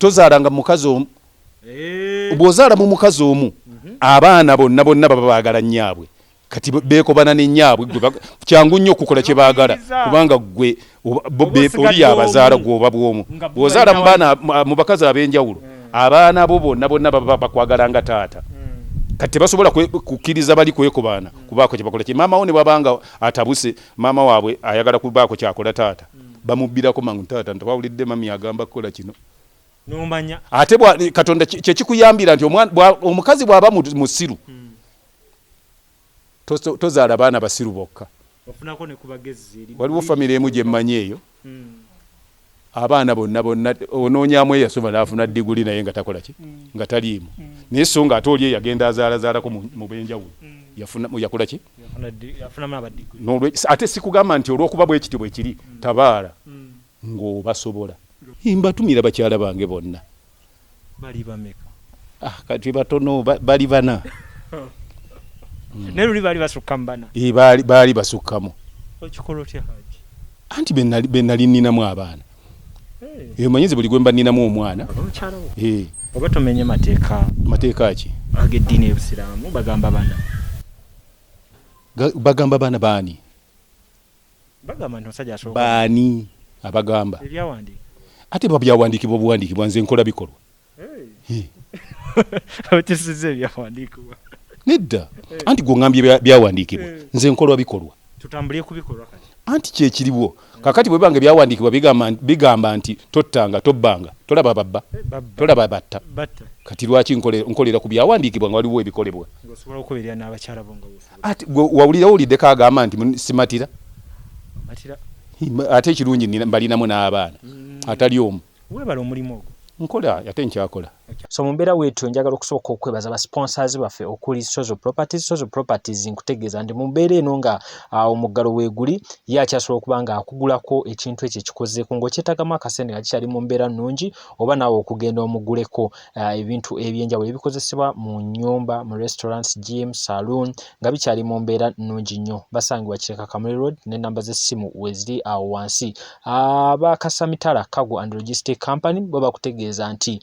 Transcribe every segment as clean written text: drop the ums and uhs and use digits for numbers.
tozaalanga mukazi omu bw'ozaala mu mukazi omu abaana bonna baba baagala nyaabwe kati beekobana ne nyaabwe kyangu nnyo okukola kye baagala kubanga gwe oli yabazaala gwoba bwomu bw'ozaala mu bakazi ab'enjawulo abaana bo bonna baba bakwagala nga taata kati basobola kukkiriza bali kwekobana kubaako kye bakola kye maama wo ne bwabanga atabuse maama waabwe ayagala kubaako kyakola taata bamubbirako mangu taata ntawulidde mami agamba kukola kino nomanya ate katonda kye kikuyambira nti omukazi bw'aba musiru tozaala baana basiru bokka ofunako ne kubagezi waliwo famire emu gye mmanyi eyo abaana bonna onoonyamu eyasoma n'afuna diguli naye nga takola ki nga taliimu naye so nga ate oli eyagenda azaalazaalako mu benjawulo yakola ki ate sikugamba nti olw'okuba bwe kiti bwe kiri tabaala ng'obasobola mbatumira bakyala bange bonna bali bameka kati batono bali bana ne luli bali basukka mbana baali basukkamu okikola otya haji anti benali nninamu abaana emanyize buli gwe mba nninamu omwana oba tomenye mateeka ki ag'eddiini y'obusiraamu bagamba baana baani bagamba nti omusajja asooka baani abagamba ebyawandiika ate babyawandiikibwa obuwandiikibwa nze nkola bikolwa okisiza ebyawandiikibwa nedda anti gw'oŋŋambye byawandiikibwa nze nkolwa bikolwa tutambulye ku bikolwa kati anti kyekiriwo kakati bwe banga byawandiikibwa bigamba nti tottanga tobbanga tolaba babba tolaba batta kati lwaki nkolera ku byawandiikibwa nga waliwo ebikolebwa ng'osobola okubeerera n'abakyala bo nga ati wawuliddeko agamba nti simatira ate ekirungi mbalinamu n'abaana atali omu weebala omulimu ogwo nkola ate nkyakola so mu mbeera weetyo njagala okusooka okwebaza ba sponsors baffe okuli Social Properties nkutegeeza nti mu mbeera eno nga omuggalo weeguli ye akyasobola okuba nga akugulako ekintu ekyo ekikozeeko ng'okyetagamu akasente nga kikyali mu mbeera nnungi oba naawe okugenda omuguleko ebintu ebyenjawulo ebikozesebwa mu nnyumba mu restaurants gym saloon nga bikyali mu mbeera nnungi nnyo basangibwa Kireka Kamuli Road n'ennamba z'essimu weeziri awo wansi abakasamitala Cargo and Logistic Company bo bakutegeeza nti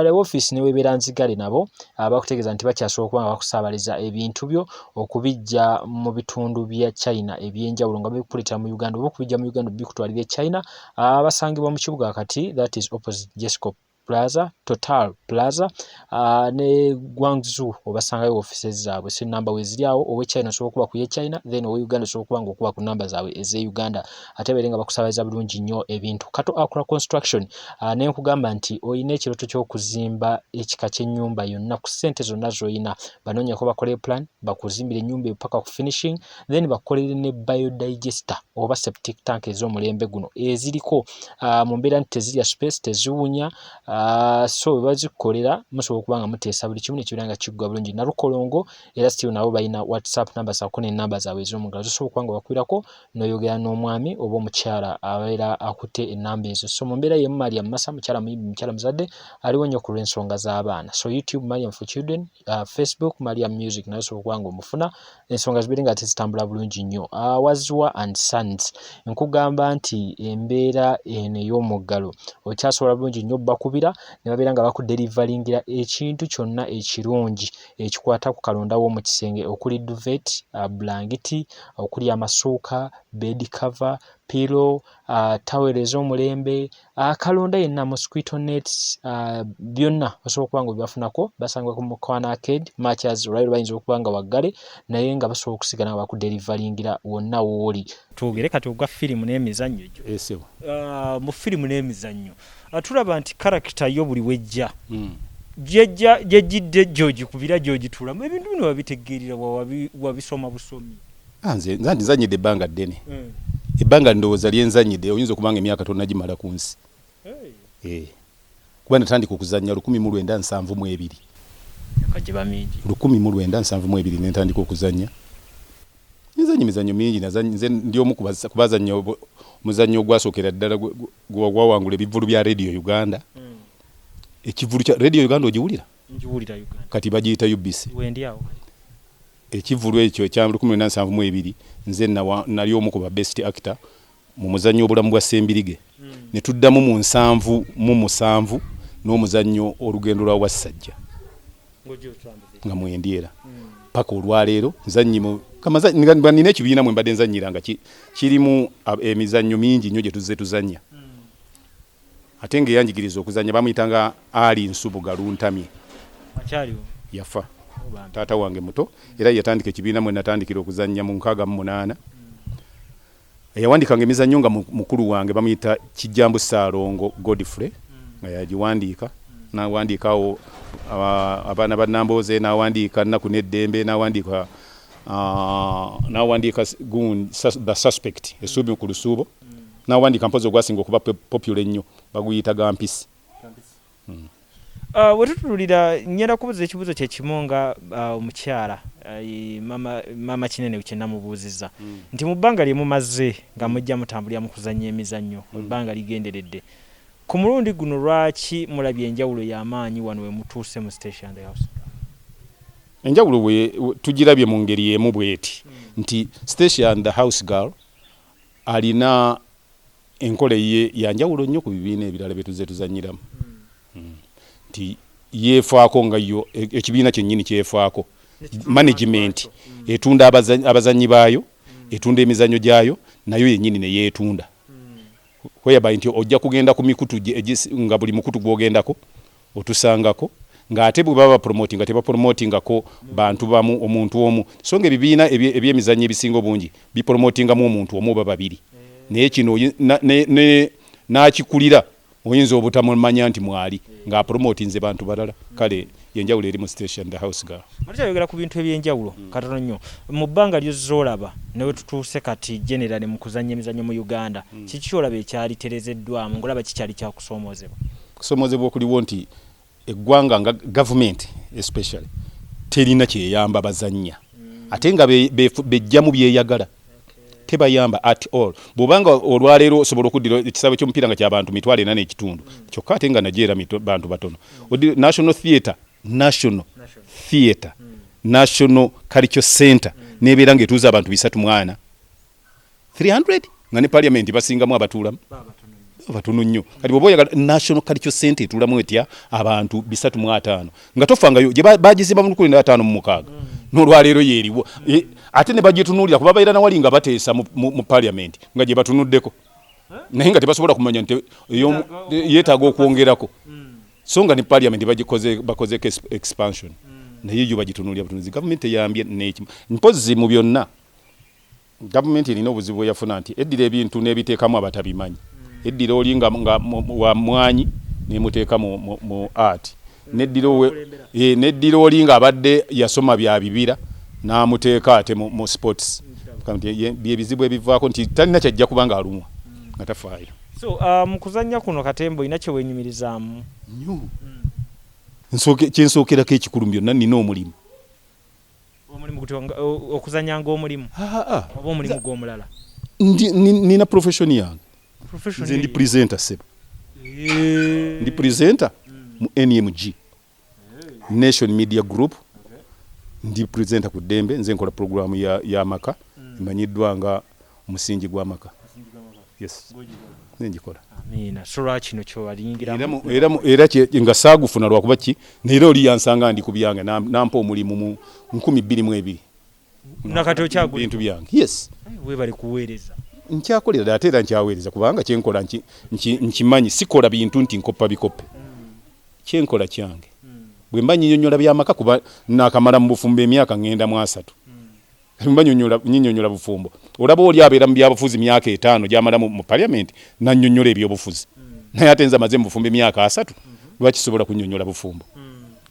office ne webeera nzigale nabo bakutegeeza nti bakyasobola okuba nga bakusaabaliza ebintu byo okubijja mu bitundu bya China ebyenjawulo nga bikuleetera mu Uganda oba okubijja mu Uganda bikutwalira China basangibwa mu kibuga kati that is opposite Jesco Plaza, Total Plaza, ne Guangzhou obasangayo offices zaabwe so namba weeziri awo owe China osobola okuba ku ye China then owe Uganda osobola okuba nga okuba ku namba zaabwe eze Uganda ate beere nga bakusabaliza bulungi nnyo ebintu Kato Akola Construction ne nkugamba nti oyina ekirooto ky'okuzimba ekika ky'ennyumba yonna ku ssente zonna z'oyina banoonyeko bakole plan bakuzimbira ennyumba paka ku finishing then bakolere ne biodigester oba septic tank ez'omulembe guno eziriko mu mbeera nti tezirya space teziwunya so bazikolera musobola okuba nga muteesa buli kimu nekibeera nga kiggwa bulungi nalukolongo era still nabo balina WhatsApp namba zaako n'ennamba zaabwe ez'omugalo zisobola okuba nga bakwirako n'oyogera n'omwami oba omukyala abeera akutte ennamba ezo so mu mbeera yemu Mariam Massa mukyala muyimbi mukyala muzadde aliwo nnyo ku lw'ensonga z'abaana so YouTube Mariam for Children Facebook Mariam Music nayo osobola okuba nga omufuna ensonga zibeere nga tezitambula bulungi nnyo Wazwa and Sons nkugamba nti embeera eno ey'omuggalo okyasobola bulungi nnyo bakubira ne babeera nga bakuderivalingira ekintu kyonna ekirungi ekikwata ku kalonda w'omu kisenge okuli duvet blanketi okuli amasuuka bed cover pillow tawero ez'omulembe kalonda yenna mosquito nets byonna basobola okuba nga bibafunako basangibwa ku Mukwana Arcade Matches right bayinza okuba nga waggale naye nga basobola okusigala nga bakuderivalingira wonna wooli twogere kati ogwa firimu n'emizannyo gyo mu firimu n'emizannyo tulaba nti karakita yo buli wejja jejjidde gy'ogikubira gy'ogitulamu ebintu bino wabitegeerera wabisoma busomi nze nzanyidde ebbanga ddene ebbanga ndowooza lyenzanyidde oyinza okubanga emyaka tonnagimala ku nsi kuba natandika okuzannya 1972 akajiba mingi 1972 nentandika okuzannya nzannya emizannyo mingi nze ndi omu kubazannya omuzannyo ogwasookera ddala gwawangula ebivulu bya Radio Uganda ekivulu kya Radio Uganda ogiwulira ngiwulira Uganda kati bagiyita UBC wendi awo ekivulu ekyo ekya 1972 nze nali omu ku ba best actor mu muzannyo obulamu bwa Sembirige ne tuddamu mu 7 mu 7 n'omuzannyo olugendo lwa wassajja nga mwendyera paka olwaleero nzannyi nina ekibiina mwe mbadde nzannyira nga kirimu emizannyo mingi nnyo gye tuzze tuzannya ate ng'eyanjigiriza okuzannya bamuyitanga Ali Nsubuga Luntamye yafa taata wange muto era yatandika ekibiina mwe natandikira okuzannya mu 68 eyawandikanga emizannyo nga mukulu wange bamuyita Kijambu Saalongo Godfrey nga yagiwandiika n'awandiikawo abaana ba Nambooze n'awandiika Nnaku n'Eddembe n'awandiika The Suspect Essuubi ku Lusuubo n'awandiika mpozi ogwasinga okuba popular ennyo baguyitaga Mpisi. Wetutulira nyera kubuza ekibuzo kye kimu nga omukyala mama kinene kye namubuuziza nti mu bbanga lye mumaze nga mujja mutambulira mu kuzannya emizannyo mu bbanga ligenderedde ku mulundi guno lwaki mulabye enjawulo y'amaanyi wano we mutuuse mu Stecia and the House? Enjawulo we tugirabye mu ngeri y'emu bweti nti Stecia and the House Girl alina enkola ye yanjawulo nnyo ku bibiina ebirala bye tuzze tuzannyiramu nti yeefaako nga yo ekibiina kyennyini kyefaako management etunda abazannyi baayo etunda emizannyo gyayo nayo yennyini ne yeetunda whereby nti ojja kugenda ku mikutu nga buli mukutu gw'ogendako otusangako ng'ate bwe baba promoting nga tebapromotingako bantu bamu omuntu omu so nga ebibiina ebyemizannyo ebisinga obungi bipromotingamu omuntu omu oba babiri naye kino n'akikulira oyinza obutamumanya nti mwali ng'apromotinze bantu balala kale yenjawulo eri mu Stecia and the House Girl. Malyayogera ku bintu ebyenjawulo katono nnyo mu bbanga ly'ozzoolaba newe tutuuse kati general mu kuzannya emizannyo mu Uganda kiki kyolaba ekyaliterezeddwamu ng'olaba kikyali kyakusoomozebwa? Kusoomozebwa okuliwo nti eggwanga nga government especially terina kyeyamba bazannya ate nga bejjamu byeyagala tebayamba at all bwobanga olwaleero osobola okuddira ekisabo ky'omupiira nga ky'abantu 40 kyokka ate nga najeera bantu batono National Theatre National Cultural Center nebeera ng'etuuza abantu 300 nga ne parliament basingamu abatuulamu batono nnyo kati bw'oba oyagala National Cultural Center etuulamu etya abantu 305 nga tofangayo gye bagizimba mu 1956 n'olwaleero yeeriwo ate ne bagitunuulira kuba babeera nawali nga bateesa mu parliament nga gye batunuddeko naye nga tebasobola kumanya nti yeetaaga okwongerako so nga ne parliament bakozeko expansion naye yo bagitunuulira butunuzi government eyambye n'ekimu mpozi mu byonna government erina obuzibu bweyafuna nti eddira ebintu n'ebiteekamu abatabimanyi eddira oli nga wa mwanyi nemuteeka mu art neddira oli nga abadde yasoma bya bibira n'amuteeka ate mu sports byebizibu ebivaako nti talina kyajja kubanga alumwa nga tafaayo. So mu kuzannya kuno Katembo ina kye wenyumirizaamu nnyo kyensookerako ekikulu byonna nina omulimu okuzannya ng'omulimu oba omulimu gw'omulala nina profession yange nze ndi presenter sebo ndi presenter mu NMG Nation Media Group ndi presenter ku Ddembe nze nkola programu ya maka imanyiddwa nga omusingi gw'amaka yes nenjikola amina so lwakino kyowalingira era nga saagufuna lwakuba ki naera oli yansanga ndi ku byange nampa omulimu mu 2022 nakati okyagula bintu byange yes we bali kuweereza nkyakolera ate era nkyaweereza kubanga kyenkola nkimanyi sikola bintu nti nkoppa bikoppe kyenkola kyange bwe mba nyinyonyola byamaka kuba nakamala mu bufumbo emyaka ngenda mu 3 mba nyinyonyola bufumbo olaba oli abeera mu byabufuzi myaka 5 gyamala mu parliament nannyonnyola ebyobufuzi naye ate nze maze mu bufumbo emyaka 3 lwakisobola kunnyonnyola bufumbo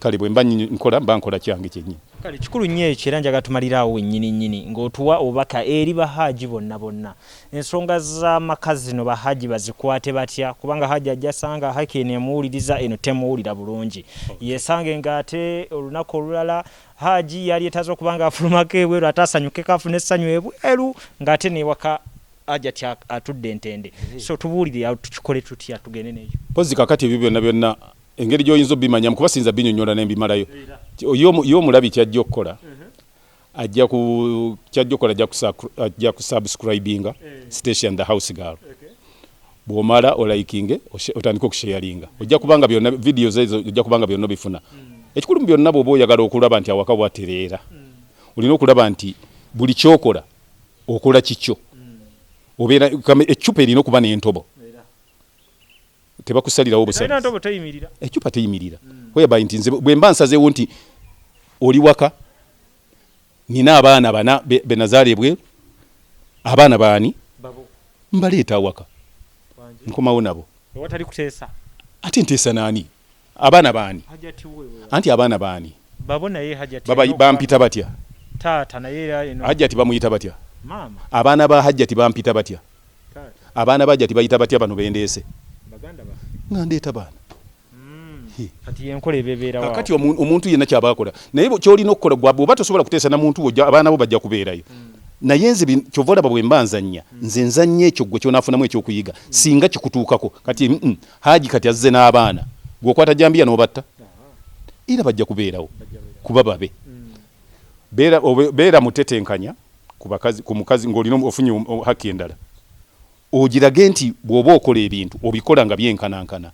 kale bwe mba nkola kyange kyennyini kale kikulu nnyo ekyo era njaga tumaliraawo wennyini ng'otuwa obubaka eri bahaji bonna ensonga z'amaka zino bahaji bazikwate batya kubanga haji ajja sanga hakene muwuliriza eno temuwulira bulungi yesange ng'ate olunaku olulala haji yali etaza okubanga afulumako ebweru atasanyukeko afune essanyu ebweru ng'ate newaka ajja atudde entende so tubuulire tukikole tutya tugende neyo pozi kakati ebyo byonna engeri gy'oyinza obimanya kuba sinza binyonyola n'embimalayo yo omulabi kyajja okukola ajja ku subscribinga Stecia and the House Girl bwomala olaikinge otandika okusharinga ojja kubanga byonna videos ezo ojja kubanga byonna bifuna ekikulu byonna bwoba oyagala okulaba nti awaka watereera olina okulaba nti buli kyokola okola kikyo obeera ecupa erina okuba n'entobo tebakusalirawo obusazi ecupa teyimirira whereby nti nze bwe mba nsazeewo nti oli waka nina abaana bana benazaale bweru abaana baani mbaleeta awaka nkomawo nabo watali kuteesa ate nteesa naani abaana baani anti abaana baani babo naye hajjati bampita batya taata naye eno hajjati bamuyita batya mama abaana ba hajjati bampita batya taata abaana ba hajjati bayita batya bano bendeese baganda ba ngandeeta baana kati yenkola ebebeera wa kati omuntu yenna kyabakola naye kyolina okukola gwa bwoba tosobola kuteesa na muntu wojja abaana bo bajja kubeerayo naye nze kyovola babwe mbanzanya nze nzanya ekyo gwe kyonaafunamu ekyokuyiga singa kikutuukako kati haji kati azze n'abaana gwokwata jambiya n'obatta era bajja kubeerawo kuba babe beera mutetenkanya ku mukazi ng'olina ofunye haki endala ogirage nti bw'oba okola ebintu obikola nga byenkanankana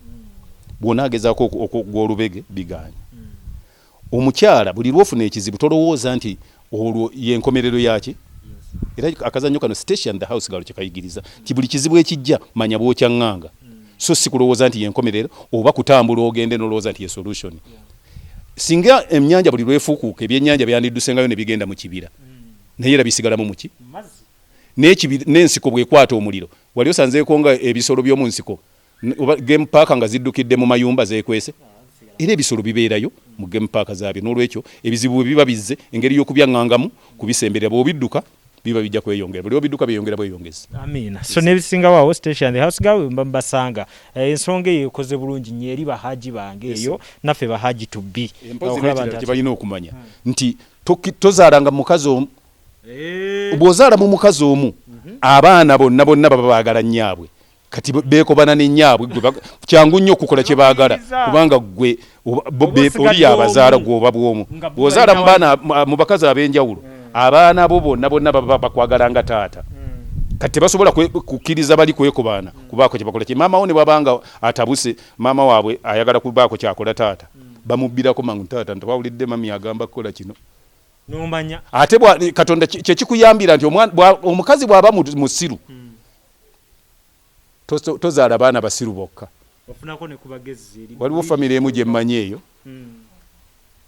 bw'onaagezaako ogw'olubege biganya omukyala buli lwofuna ekizibu tolowooza nti olwo yenkomerero yaki era akazannyo kano Stecia and the house galo kyekayigiriza ti buli kizibu ekijja manya bw'okyaŋŋanga so si kulowooza nti yenkomerero oba kutambula ogende n'olowooza nti ye solution singa emnyanja buli lwefuukuuka ebyennyanja byandiddusengayo ne bigenda mu kibira naye era bisigalamu muki n'ensiko bwekwata omuliro wali osanzeeko nga ebisolo by'omu nsiko game park nga ziddukidde mu mayumba zeekwese era ebisolo bibeerayo mu game park zaabyo n'olwekyo ebizibu bwe biba bizze engeri y'okubyaŋŋangamu kubisemberera bw'obidduka biba bijja kweyongera buli obidduka byeyongera bweyongeza amina so nebisinga waawo Stecia and the house gawe mbasanga ensonga eyo ekoze bulungi nnyo eri bahaji bange eyo naffe bahaji to be balina okumanya nti tozaalanga mu mukazi omu bw'ozaala mu mukazi omu abaana bonna baba baagala nnyabwe kati beekobana n'ennyaabwe kyangu nnyo okukola kye baagala kubanga gwe oli yabazaala gwoba bwomu bw'ozaala mu bakazi ab'enjawulo abaana bo bonna baba bakwagala nga taata kati tebasobola kukkiriza bali kwekobana kubaako kye bakola kye maama wo ne bwabanga atabuse maama waabwe ayagala kubaako kyakola taata bamubbirako mangu taata ntawulidde mami agamba kukola kino nomanya ate katonda kyekikuyambira nti omukazi bw'aba musiru tozaala baana basiru bokka waliwo famire emu gye mmanyi eyo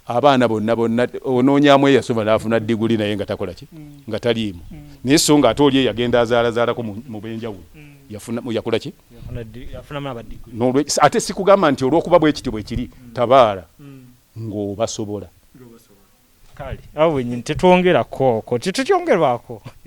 abaana bonna onoonyamu eyasoma n'afuna diguli naye nga takola ki nga taliimu naye so nga ate oli eyagenda azaalazaalako mu benjawulo yakola ki ate sikugamba nti olw'okuba bwekiti bwe kiri tabaala ng'obasobola kale awo wenyini tetwongerako tetukyongerwako